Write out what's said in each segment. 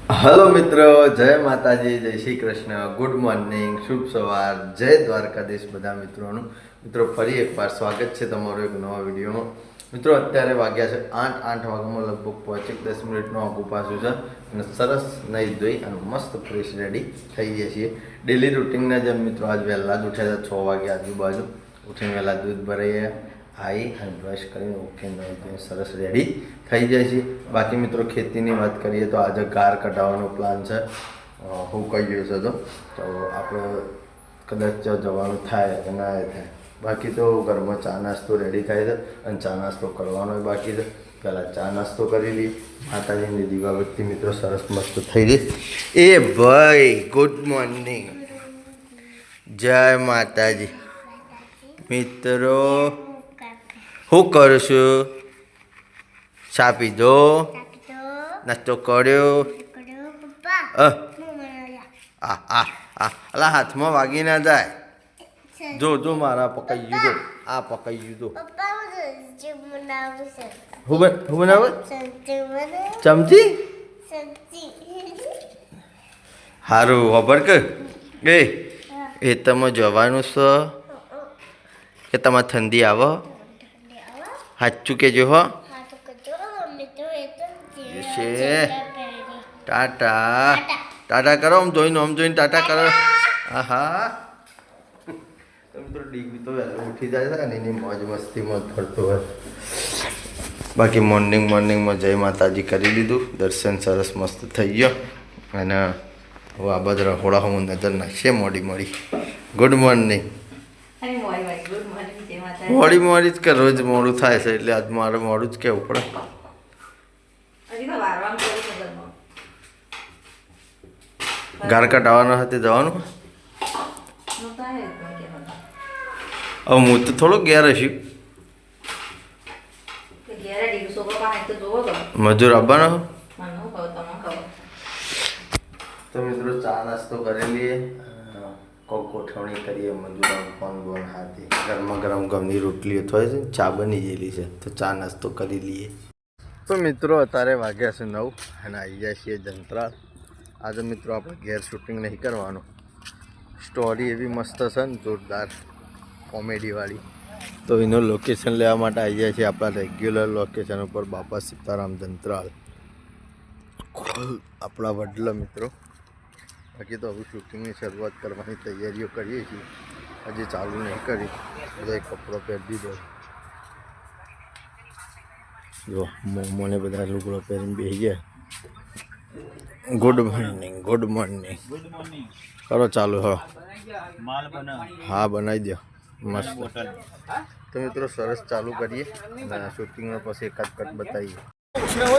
Hello મિત્રો, જય માતાજી, જય શ્રી કૃષ્ણ, ગુડ મોર્નિંગ, શુભ સવાર, જય દ્વારકાધીશ બધા મિત્રોનું. મિત્રો ફરી એકવાર સ્વાગત છે તમારો એક નવા વિડીયોમાં. મિત્રો અત્યારે વાગ્યા છે 8 વાગ્યામાં લગભગ પહોંચી 10 મિનિટનું આગું પાછું છે અને સરસ નહીં ધોઈ અને મસ્ત ફ્રેશ રેડી થઈ જઈએ છીએ. ડેલી રૂટિનના જેમ મિત્રો આજ વહેલા જ ઉઠ્યા હતા 6 વાગે આજુબાજુ. ઉઠીને વહેલા દૂધ ભરાઈએ આવી અને બ્રશ કરીને ઉઠીને સરસ રેડી થઈ જાય છે. બાકી મિત્રો ખેતીની વાત કરીએ તો આજે ગાર કઢાવવાનો પ્લાન છે. હું કહી ગયો છે તો આપણે કદાચ જવાનું થાય કે ના થાય. બાકી તો ઘરમાં ચા નાસ્તો રેડી થાય છે અને ચા નાસ્તો કરવાનો બાકી છે. પહેલાં ચા નાસ્તો કરી લઈએ. માતાજીની દીવાબત્તી મિત્રો સરસ મસ્ત થઈ રહી. એ ભાઈ ગુડ મોર્નિંગ, જય માતાજી. મિત્રો શું કરું છું? ચા પીધો, નાસ્તો કર્યો? અલા હાથમાં વાગી ના જાય. જો જો મારા પકાઈ ગયું, આ પકાઈ ગયું. હું બનાવે ચમચી. સારું ખબર એ તમે જવાનું છે કે તમારે ઠંડી આવો? સાચું કેજો હો. ટાટા ટાટા કરો, આમ જોઈને ટાટા કરો. હા મિત્રો ડીગી તો વહેલો ઉઠી જાય છે અને એની મોજ મસ્તીમાં ફરતો હોય. બાકી મોર્નિંગમાં જય માતાજી કરી લીધું, દર્શન સરસ મસ્ત થઈ ગયો અને હવે આ બધા રહોડા હું નજર નાખશે મોડી. Good morning. મોડી જ કે રોજ મોડું થાય છે એટલે આજ મારે મોડું જ કહેવું પડે. ગાર કટાવવાનો hatte જવાનું. હવે હું તો થોડો ઘેર હશું. મજૂર આવવાનો. તો મિત્રો ચા નાસ્તો કરી લઈએ, ગોઠવણી કરીએ. મજૂર ફોન હાથે ગરમા ગરમ ઘઉંની રોટલીઓ થાય છે, ચા બની ગયેલી છે તો ચા નાસ્તો કરી લઈએ. તો મિત્રો અત્યારે વાગ્યા છે 9 અને આવી જાય છીએ જંત્રાલ. આજે મિત્રો આપણે ઘેર શૂટિંગ નહીં કરવાનું. સ્ટોરી એવી મસ્ત છે ને જોરદાર કોમેડીવાળી, તો એનું લોકેશન લેવા માટે આવી જાય છે આપણા રેગ્યુલર લોકેશન ઉપર, બાપા સીતારામ જંત્રાલ, આપણા વડલા મિત્રો. બાકી તો હવે શૂટિંગની શરૂઆત કરવાની તૈયારીઓ કરીએ છીએ, હજી ચાલુ નહીં કરી. બધા કપડો પહેરી દીધો. જો મને બધા લુગડો પહેરીને બેસી ગયા. ગુડ મોર્નિંગ કરો ચાલુ. હા બનાવી દો મસ્ત. તો મિત્રો સરસ ચાલુ કરીએ અને શૂટિંગમાં પછી એકાદ કટ બતાવીએ.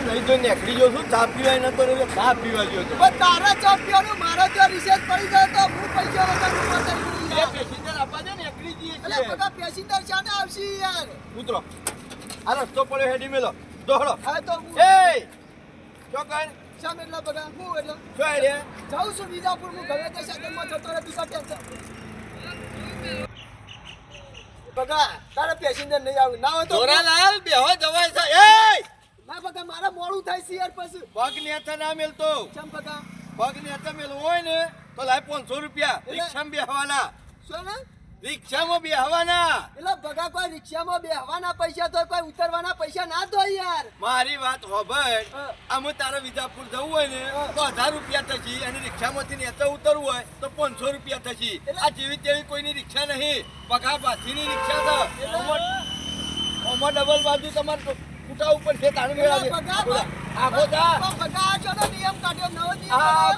નહીં તો નીકળી ગયો છું, ચા પીવાય નતો એટલે ચા પીવા ગયો હતો. તારા ચા પીવાનું મારા ત્યાં રિસેસ પડી જાય તો હું પૈસા પેસેન્જર આપવા દે નીકળી જઈએ એટલે બધા પેસેન્જર શાને આવશે યાર. ઉતરો, આ રસ્તો પડ્યો હેડી મેલો દોડો. હા તો એ ચોકન શામ એટલા બધા હું એટલે શું રે જાઉં છું વિજાપુર. હું ઘરે તે સાધનમાં જતો રહે બીજા ટેન્શન બગા. તારા પેસેન્જર નહીં આવે ના હોય તો જોરાલાલ બેહો જવાય છે. એ ના બગા મારા મોડું થાય છે યાર. પછી પગ નેતા ના મેલતો. ચમ બગા પગ નેતા મેલ હોય ને તો લાય 500 રૂપિયા રિક્ષામાં બેહવાના. શું ને રિક્ષામાં બેહવાના? એટલે બગા કોઈ રિક્ષામાં બેહવાના પૈસા તો કોઈ ઉતરવાના પૈસા ના દો યાર. મારી વાત હોભળ, આમ તારે વિજાપુર જવું હોય ને તો 1000 રૂપિયા થશે અને રિક્ષામાંથી નેચે ઉતરવું હોય તો 500 રૂપિયા થશે. આ જેવી તેવી કોઈની રિક્ષા નહીં, પગા પાથીની રિક્ષા છે. ઓમાં ડબલ બાજુ તમારે કુટા ઉપર છે તાણ મેળા આખો જા બગા ચલો નિયમ કાઢ્યો નવો નિયમ.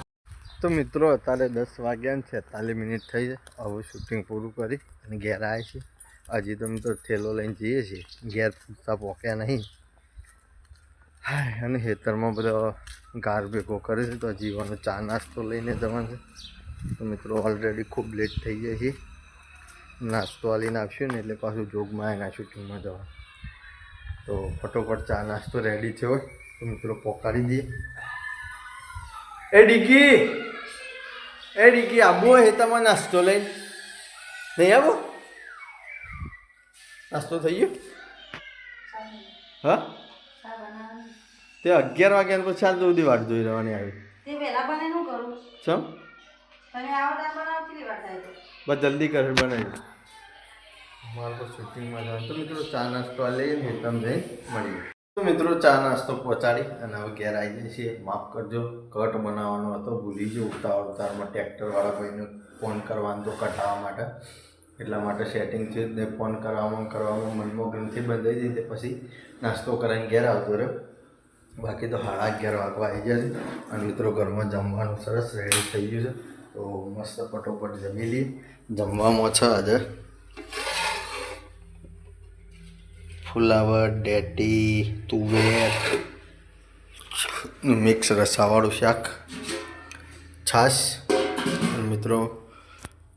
તો મિત્રો અત્યારે 10 વાગ્યા ને 46 મિનિટ થઈ છે. હવે શૂટિંગ પૂરું કરી અને ઘેર આવે છે. હજી તો મિત્રો થેલો લઈને જઈએ છીએ, ઘેર પૂછતા પહોંચ્યા નહીં. હા અને ખેતરમાં બધો ગાર ભેગો કરે છે તો જીવાનો ચા નાસ્તો લઈને જવાનું છે. તો મિત્રો ઓલરેડી ખૂબ લેટ થઈ જાય છે. નાસ્તો આલીને આવશું ને એટલે પાછું જોગમાં એના શૂટિંગમાં જવાનું. તો ફટોફટ ચા નાસ્તો રેડી છે હોય તો મિત્રો પોકાડી દઈએ. એ ડીકી આબુ હે તમારે નાસ્તો લઈને નહીં આવો? નાસ્તો થઈ ગયો? હા તે 11 વાગ્યા પછી 7 સુધી વાટ જોઈ રહેવાની આવી. તે પહેલા બને નું કરું ચમ તમે આવો ટાઈમ બનાવો કેટલી વાર થાય તો બસ જલ્દી કરે બનાવી મારે તો શૂટિંગમાં જવાનું તો મિત્રો ચા નાસ્તો લઈને હેતમ જઈ મળીએ તો મિત્રો ચા નાસ્તો પહોંચાડી અને હવે ઘેર આવી જાય છે માફ કરજો કટ બનાવવાનો હતો ભૂલી ગયો ઉતારમાં ટ્રેક્ટરવાળા ભાઈને ફોન કરવાનો તો કટાવવા માટે એટલા માટે સેટિંગ છે ને ફોન કરવામાં મનમાં ગ્રંથિ બંધાઈ દીધી પછી નાસ્તો કરીને ઘેર આવતો રહ્યો બાકી તો 11:30 વાગવા આવી ગયા છે અને મિત્રો ઘરમાં જમવાનું સરસ રેડી થઈ ગયું છે તો મસ્ત ફટોફટ જમી લઈએ જમવામાં છે આજે ફુલાવર ડેટી તુવેર મિક્સ રસાવાળું શાક છાશ મિત્રો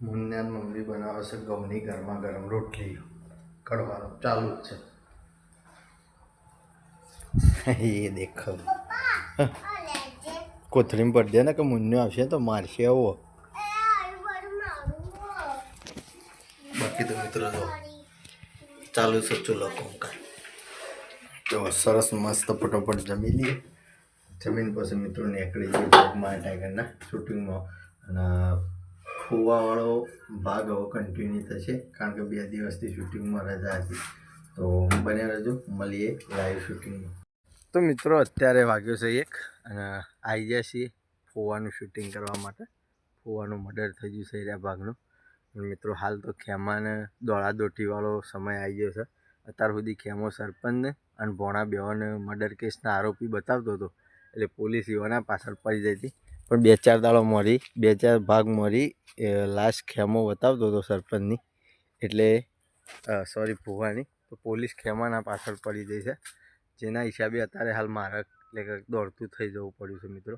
મુન્નાન મમ્મી બનાવે છે ઘઉંની ગરમા ગરમ રોટલી કડવાનું ચાલુ જ છે એ દેખો કોથળીમાં પડ દે ને કે મુન્નો આવશે તો મારશે આવો બાકી તો મિત્રો જો ચાલુ છે ચૂલો કોંકા તો સરસ મસ્ત ફટોફટ જમી લઈએ જમીન પછી મિત્રો નીકળી જઈએ બ્લોગમાં ટાઈગરના શૂટિંગમાં અને ફુવાવાળો ભાગ હવે કન્ટિન્યુ થશે કારણ કે 2 દિવસથી શૂટિંગમાં રજા હતી તો બન્યા રહેજો મળીએ લાઈવ શૂટિંગમાં તો મિત્રો અત્યારે વાગ્યો છે 1 અને આવી ગયા છીએ ફુવાનું શૂટિંગ કરવા માટે ફુવાનું મર્ડર થઈ ગયું છે એરિયા ભાગનું મિત્રો હાલ તો ખેમાને દોડાદોટીવાળો સમય આવી ગયો છે અત્યાર સુધી ખેમો સરપંચને અને ભોણા બેવાને મર્ડર કેસના આરોપી બતાવતો હતો એટલે પોલીસ એવાના પાછળ પડી જઈ હતી પણ 2-4 દાડો મરી 2-4 ભાગ મરી લાસ્ટ ખેમો બતાવતો હતો સરપંચની એટલે સોરી ભુવાની તો પોલીસ ખેમાના પાછળ પડી જઈ છે જેના હિસાબે અત્યારે હાલ મારે એટલે કે દોડતું થઈ જવું પડ્યું છે મિત્રો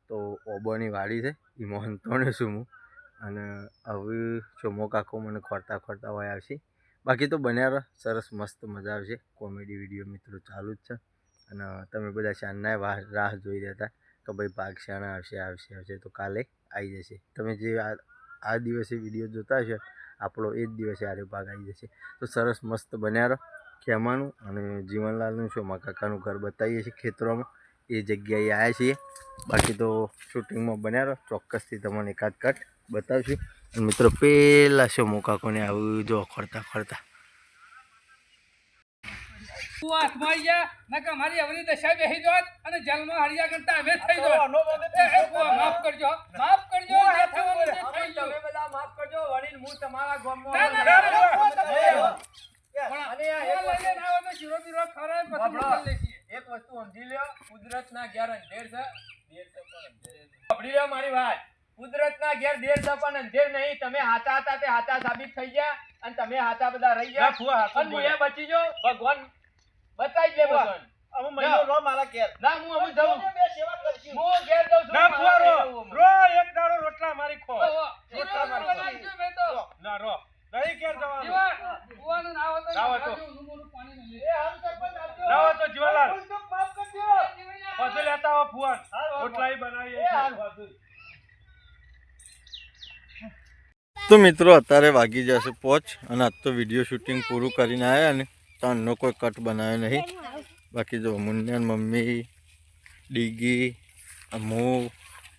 તો ઓબોની વાડી છે એ મોહનતોને છું હું અને હવે ચોમો કાકો મને ખોરતા હોય આવશે બાકી તો બન્યા સરસ મસ્ત મજા આવશે કોમેડી વિડીયો મિત્રો ચાલુ જ છે અને તમે બધા શાનના રાહ જોઈ રહ્યા હતા કે ભાઈ ભાગ શાના આવશે તો કાલે આવી જશે તમે જે આ દિવસે વિડીયો જોતા હશો આપણો એ જ દિવસે આરે ભાગ આવી જશે તો સરસ મસ્ત બન્યા રહો ખેમાનું અને જીવનલાલનું ચોમા કાકાનું ઘર બતાવીએ છીએ ખેતરોમાં એ જગ્યાએ આવ્યા છીએ બાકી તો શૂટિંગમાં બન્યા રહો ચોક્કસથી તમને એકાદ કટ બતાવશું અને મિત્રો પેલા ચોમો કાકોને આવું જો ખોરતા હાથમાં ગયા નકા મારી અવની દશા બેહી જોત અને જલમાં હરિયા કરતા હવે થઈ જોત માફ કરજો ના થવાનું જે થઈ ગયું તમે બધા માફ કરજો વડીલ હું તમારા ગામમાં એક વસ્તુ સમજી લ્યો કુદરતના ઘેર અંધેર છે મારી વાત કુદરતના ઘેર દેર છે પણ અંધેર નહીં તમે હાચા હતા તે હાચા સાબિત થઈ ગયા અને તમે હાચા બધા રહી ગયા અને હું એ બચી જો ભગવાન બતાઈ દે ભગવાન અમે મહિનો રો મારા ઘેર ના હું અમે જાઉં બે સેવા કરશું હું ઘેર જાઉં છું ના ફુવારો રો એક દાડો રોટલા મારી ખો રોટલા મારી ના રો નહીં ઘેર જવાનું ફુવાનું ના હોય તો પાણી ન લે એ હમ સરપંચ આવજો ના હોય તો જીવાલાલ માફ કરજો પછી લેતા આવો ફુવાન રોટલાઈ બનાવીએ તો મિત્રો અત્યારે વાગી જશે 5 અને આજ તો વિડીયો શૂટિંગ પૂરું કરીને આવ્યા ને તાનનો કોઈ કટ બનાવ્યો નહીં બાકી જો મુન્નાન મમ્મી ડીગી હું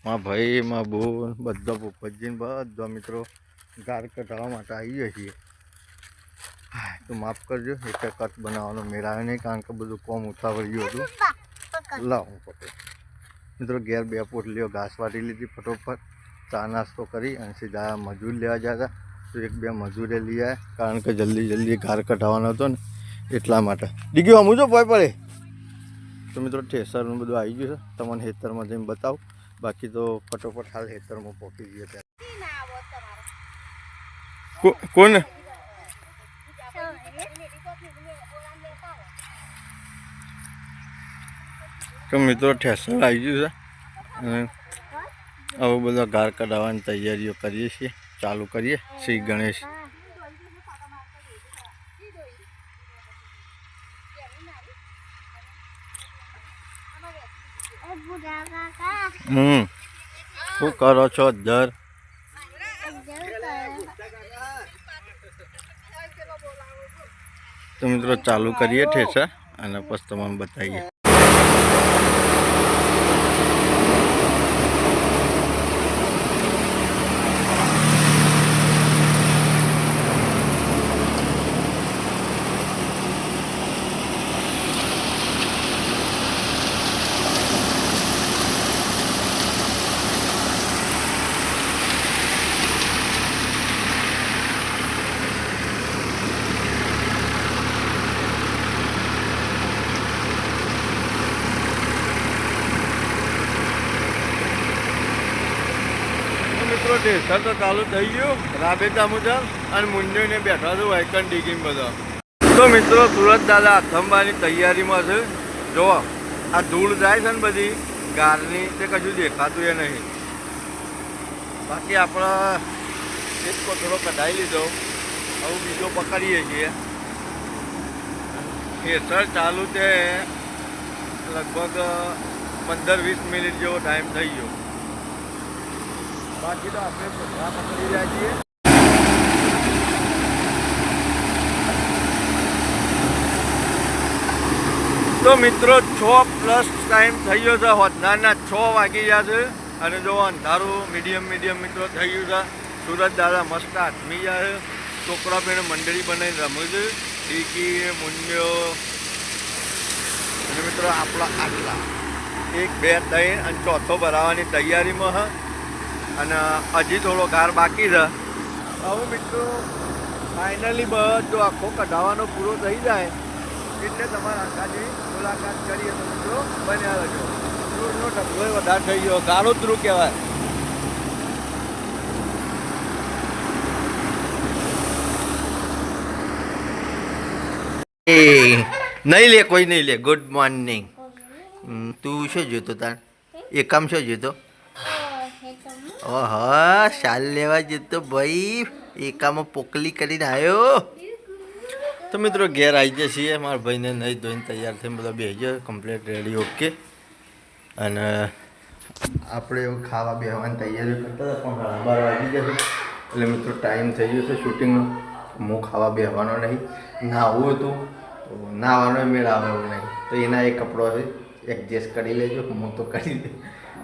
મારા ભાઈ મારા બોન બધા પોપટજીને બધા મિત્રો ગાર કટાવવા માટે આવીએ છીએ તો માફ કરજો એક કટ બનાવવાનો મેળાયો નહીં કારણ કે બધું કોમ ઉતાવળ ગયું હતું લાવ હું પકડ મિત્રો ઘેર 2 પોટલીઓ ઘાસ વાટી લીધી ફટોફટ ચા નાસ્તો કરી અને સીધા મજૂર લેવા ગયા હતા તો 1-2 મજૂરે લઈ આવ્યા કારણ કે જલ્દી ઘાર કઢાવવાનો હતો ને એટલા માટે ડીગ્યો અમું જો પોય પડે તો મિત્રો ઠેસરનું બધું આવી ગયું છે તમને હેતરમાં જઈને બતાવું બાકી તો ફટોફટ હાલ હેતરમાં પહોંચી ગયો ત્યાં કોને તો મિત્રો ઠેસર આવી ગયું છે અને હવે બધા ઘાર કઢાવવાની તૈયારીઓ કરીએ છીએ ચાલુ કરીએ શ્રી ગણેશ શું કરો છો દર તો મિત્રો ચાલુ કરીએ ઠેસર અને પછી તમને બતાવીએ ટેસ્ટર તો ચાલુ થઈ ગયું રાબેતા મુજબ અને મુંજોઈને બેઠા છું વાયકન ડીગીમ બધા. તો મિત્રો સુરત દાદા આથંબાની તૈયારીમાં છે. જો આ ધૂળ જાય છે ને બધી ગારની તે કશું દેખાતું એ નહીં. બાકી આપણા એક કોથળો કઢાઈ લીધો. હવે બીજો પકડીએ છીએ. ટેસ્ટર ચાલુ તે લગભગ 15-20 મિનિટ જેવો ટાઈમ થઈ ગયો. બાકી તો આપણે બધા પકડી રહ્યા છીએ. તો મિત્રો 6+ ટાઈમ થઈ ગયો છે. હોદનારના 6 વાગી ગયા છે અને જો અંધારું મીડિયમ મિત્રો થઈ ગયું છે. સુરત દાદા મસ્ત આથમી ગયા છે. છોકરા પણ મંડળી બનાવીને રમે છે. ડીકી મુંડ્યો અને મિત્રો આપણા આટલા 1, 2, 3 અને ચોથો ભરાવાની તૈયારીમાં હ. અને હજી થોડો કાર બાકી છે. હવે મિત્રો ફાઇનલી બધો આખો કઢાવવાનો પૂરો થઈ જાય એટલે તમારા આખાની મુલાકાત કરીએ તો મિત્રો બન્યા રહેજો. ધ્રુવનો ઢગલો વધારે થઈ ગયો. ગાળો ધ્રુવ કહેવાય. નહીં લે કોઈ નહીં લે. Good morning. તું શું જોતો તાર એકમ શું જોતો? ઓહો શાલ લેવા જતો ભાઈ. એકામાં પોકલી કરીને આવ્યો. તો મિત્રો ઘેર આવી જઈએ છીએ. મારા ભાઈને નહીં ધોઈને તૈયાર થઈને બધા બેસી જાય કમ્પ્લીટ રેડી ઓકે. અને આપણે એવું ખાવા બેસવાની તૈયારી કરતા હતા પણ 12 વાગી જશે એટલે મિત્રો ટાઈમ થઈ ગયો છે શૂટિંગનો. હું ખાવા બેસવાનો નહીં. નાહવું હતું તો નાહવાનો મેળ આવે એવું નહીં. તો એના એક કપડો છે એડજસ્ટ કરી લેજો. હું તો કરી દે.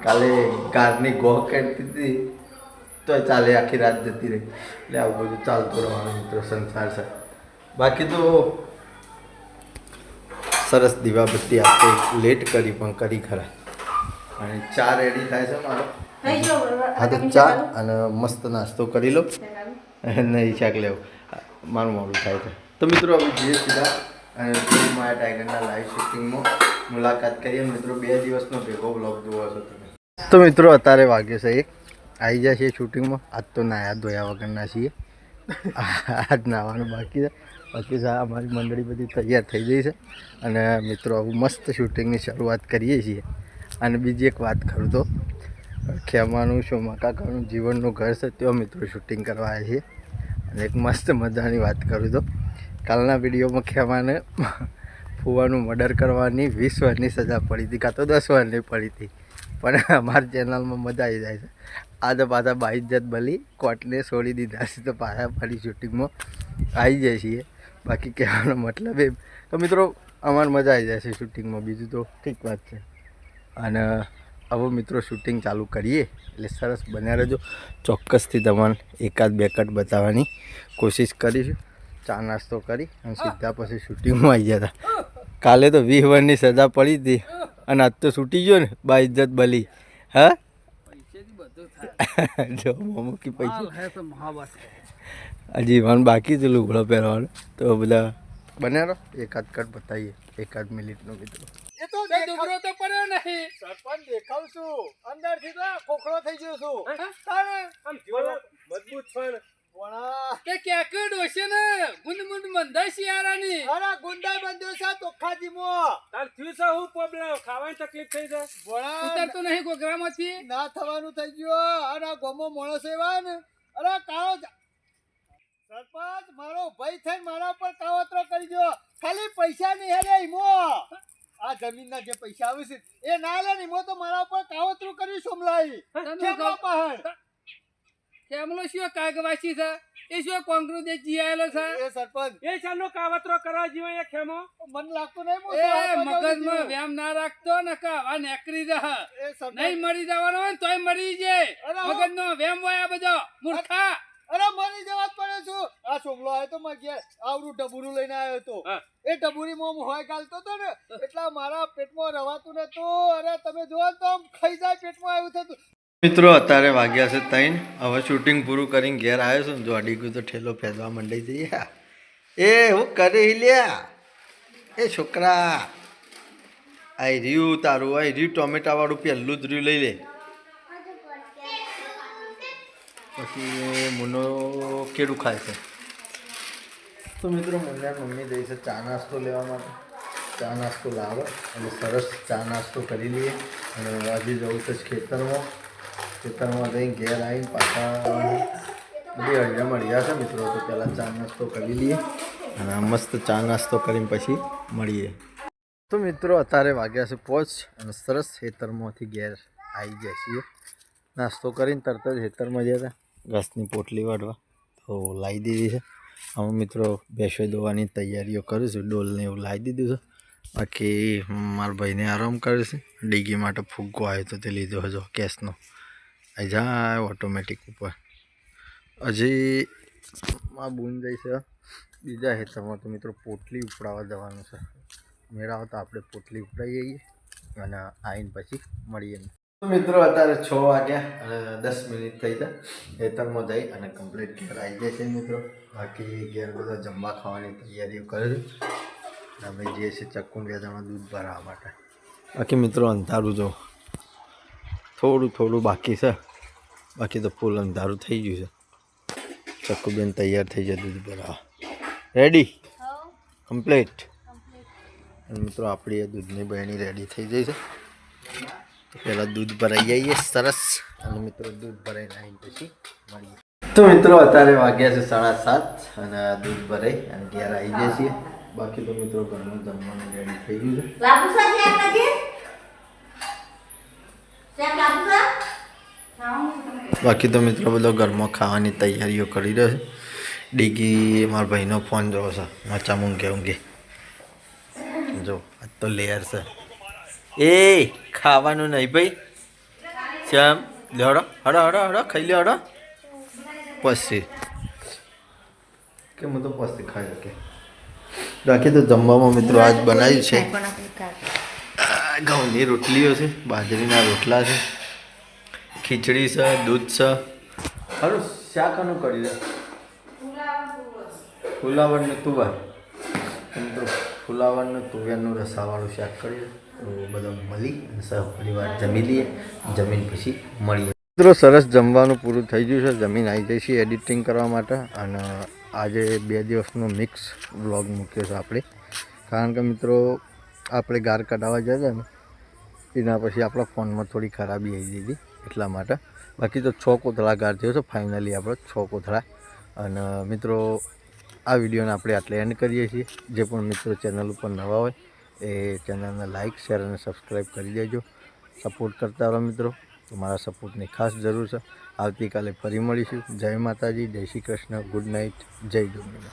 કાલે કારની ગોહ કાઢતી હતી તો ચાલે આખી રાત જતી રહી. એટલે આવું બધું ચાલતું રહેવાનું મિત્રો સંસાર છે. બાકી તો સરસ દીવાબત્તી આપણે લેટ કરી પણ કરી ખરા. અને ચા રેડી થાય છે મારો. હા તો ચા અને મસ્ત નાસ્તો કરી લો. નહીં શાક લેવું મારું મોડું થાય છે. તો મિત્રો હવે જઈએ સીધા અને મારા ટાઈગરના લાઈવ શૂટિંગમાં મુલાકાત કરીએ. મિત્રો 2 દિવસનો ભેગો બ્લોગ જોવો છો તમે. તો મિત્રો અત્યારે વાગ્યો છે 1. આવી જાય છે શૂટિંગમાં. આજ તો નાયા ધોયા વગરના છીએ. આજ નાવાનું બાકી છે. બાકી અમારી મંડળી બધી તૈયાર થઈ ગઈ છે અને મિત્રો હવે મસ્ત શૂટિંગની શરૂઆત કરીએ છીએ. અને બીજી એક વાત કરું તો ખેમાનું શોમાં કાકાનું જીવનનું ઘર છે ત્યાં મિત્રો શૂટિંગ કરવા આવ્યા છીએ. અને એક મસ્ત મજાની વાત કરું તો કાલના વિડીયોમાં ખેમાને ફૂવાનું મર્ડર કરવાની 20 વર્ષની સજા પડી હતી કાં તો 10 વર્ષની પડી હતી. પણ અમારી ચેનલમાં મજા આવી જાય છે. આ તો પાછા બાઇજ્જત બલી કોર્ટને છોડી દીધા છે તો પાછા ફરી શૂટિંગમાં આવી જાય છીએ. બાકી કહેવાનો મતલબ એ તો મિત્રો અમારે મજા આવી જાય છે શૂટિંગમાં. બીજું તો ઠીક વાત છે. અને હવે મિત્રો શૂટિંગ ચાલુ કરીએ એટલે સરસ બન્યા રહેજો. ચોક્કસથી તમને 1-2 કટ બતાવવાની કોશિશ કરીશું. ચા નાસ્તો કરી અને સીધા પછી શૂટિંગમાં આવી ગયા હતા. કાલે તો 20 વર્ષની સજા પડી હતી અને આજ તો છૂટી ગયો ને બાઇજ્જત બલી. હા જો મૂકી પૈસા હજી મને બાકી છે લુગડો પહેરવાનો. તો બધા બન્યા રહો. 1-8 કટ બતાવીએ 1-8 મિનિટનો મિત્રો. એ તો દુબરો તો પડ્યો નહીં. સરપંચ દેખાવ છું અંદરથી તો ખોખલો થઈ ગયો છું. મજબૂત છે વણા કે કેકડ હશે ને ગુંદ મંદાઈ શિયારાની. અરે ગુંડા બંધ્યો છે તોખાજીમાં. તાર થયું છે હું પ્રોબ્લેમ ખાવાની તકલીફ થઈ છે. વણા ઉતરતો નહીં ગોગરામાંથી. ના થવાનું થઈ ગયું. અને આ ગોમો માણસ એવા ને અરે કાળો સરપંચ મારો ભાઈ થઈને મારા પર કાવતરો કરી ગયો. ખાલી પૈસા નહીં હેરે ઈમો. આ જમીનના જે પૈસા આવે છે એ ના લે ને ઈમો તો મારા પર કાવતરું કર્યું સોમલાઈ. કેમનો પહાડ કેમલો શું કાગવાસી છે એ શું કોંગ્રેસ દે જીયાયેલો છે. એ સરપંચ એ ચાલો કાવતરો કરવા જીવો એ ખેમો. મન લાગતું નહીં એ મગજમાં વ્યામ ના રાખતો ને કાવા નેકરી જહ. એ સરપંચ નહીં મરી જવાનો હોય તોય મરી જાય. મગજનો વ્યામ હોય આ બધો મૂર્ખા. અરે મરી જવા જ પડે છું. આ સોમલો આવ્યો તો મારા ઘેર આવડું ડબુરું લઈને આવ્યો હતો. એ ડબુરીમાં હું હોય ગાલતો હતો ને એટલા મારા પેટમાં રવાતું નતું. અરે તમે જોવો તો આમ ખાઈ જાય પેટમાં આવ્યું થતું. મિત્રો અત્યારે વાગ્યા છે 3. હવે શૂટિંગ પૂરું કરીને ઘેર આવ્યો છું. જો અડીગું તો ઠેલો ફેંદવા મંડાઈ જઈએ. એ હું કરી લ્યા એ છોકરા આઈ રહ્યું તારું. આઈ રહ્યું ટોમેટા વાળું પહેલું જ રહ્યું લઈ લે. પછી મુનો કેળું ખાય છે. તો મિત્રો મુન્ના મમ્મી જઈ છે ચા નાસ્તો લેવા માટે. ચા નાસ્તો લાવે અને સરસ ચા નાસ્તો કરી લઈએ અને હજી જવું છે ખેતરમાં જઈને ઘેર આવીને પાછા બધી હળિયા મળ્યા છે મિત્રો. તો પહેલાં ચા નાસ્તો કરી લઈએ અને મસ્ત ચા નાસ્તો કરીને પછી મળીએ. તો મિત્રો અત્યારે વાગ્યા છે 5 અને સરસ ખેતરમાંથી ઘેર આવી ગયા છીએ. નાસ્તો કરીને તરત જ ખેતરમાં ગયા હતા ઘાસની પોટલી વાળવા, તો લાવી દીધી છે. અમે મિત્રો ભેંસો દોવાની તૈયારીઓ કરું છું, ડોલને એવું લાવી દીધું છે. બાકી મારા ભાઈને આરામ કરે છે. ડીગી માટે ફુગ્ગો આવ્યો તો તે લીધો હજો કેસનો, આવી જાય ઓટોમેટિક ઉપર. હજી આ બૂન જાય છે બીજા ખેતરમાં. તો મિત્રો પોટલી ઉપડાવવા જવાનું છે. મેળાવો તો આપણે પોટલી ઉપડાવી જઈએ અને આવીને પછી મળીએ. તો મિત્રો અત્યારે 6 વાગ્યા અને 10 મિનિટ થઈ છે. ખેતરમાં જઈ અને કમ્પ્લીટ ઘેર આવી જાય છે મિત્રો. બાકી ઘેર બધા જમવા ખાવાની તૈયારીઓ કરે છે. અમે જઈએ છીએ ચક્કું વેચાણમાં દૂધ ભરાવવા માટે. બાકી મિત્રો અંધારું જો થોડું બાકી છે, બાકી તો ફૂલ અંધારું થઈ ગયું છે. ચક્કુબેન તૈયાર થઈ જાય દૂધ ભરાવવા. Ready complete. અને મિત્રો આપણી દૂધની બહેણી રેડી થઈ જાય છે. તો પહેલાં દૂધ ભરાઈ જઈએ સરસ અને મિત્રો દૂધ ભરાઈને આવીને પછી મળીએ. તો મિત્રો અત્યારે વાગ્યા છે 7:30 અને દૂધ ભરાઈ અને ઘેર આવી જાય છીએ. બાકી તો મિત્રો ઘરનું જમવાનું રેડી થઈ ગયું છે. બાકી તો મિત્રો બધો ઘરમાં ખાવાની તૈયારીઓ કરી રહ્યો છે. ડીગી મારા ભાઈનો ફોન જોવો છે, મચા ઊંઘે જો આજ તો લેયર છે. એ ખાવાનું નહીં ભાઈ શ્યામ, લે હડો ખાઈ લે હડો પછી કે હું તો પછી ખાઈ શકે. બાકી તો જમવામાં મિત્રો આજ બનાવ્યું છે ઘઉંની રોટલીઓ છે, બાજરીના રોટલા છે, ખીચડી છે, દૂધ છે. સારું શાકનું કર્યું છે ફુલાવરનું તુવાર. મિત્રો ફુલાવરનું તુવેરનું રસાવાળું શાક કર્યું. તો બધા મળી અને સહપરિવાર જમી લઈએ, જમીન પછી મળીએ. મિત્રો સરસ જમવાનું પૂરું થઈ ગયું છે. જમીન આવી જાય છે એડિટિંગ કરવા માટે. અને આજે 2 દિવસનો મિક્સ વ્લોગ મૂક્યો છે આપણે, કારણ કે મિત્રો આપણે ગાર કઢાવવા ગયા હતા ને એના પછી આપણા ફોનમાં થોડી ખરાબી આવી દીધી એટલા માટે. બાકી તો 6 કોથળા ગાર થયો છે ફાઇનલી આપણો 6 કોથળા. અને મિત્રો આ વિડીયોને આપણે આટલે એન્ડ કરીએ છીએ. જે પણ મિત્રો ચેનલ ઉપર નવા હોય એ ચેનલને લાઇક, શેર અને સબસ્ક્રાઈબ કરી દેજો. સપોર્ટ કરતા રહો મિત્રો. તમારા સપોર્ટની ખાસ જરૂર છે. આવતીકાલે ફરી મળીશું. જય માતાજી, જય શ્રી કૃષ્ણ, ગુડ નાઇટ, જય ડુંગરી.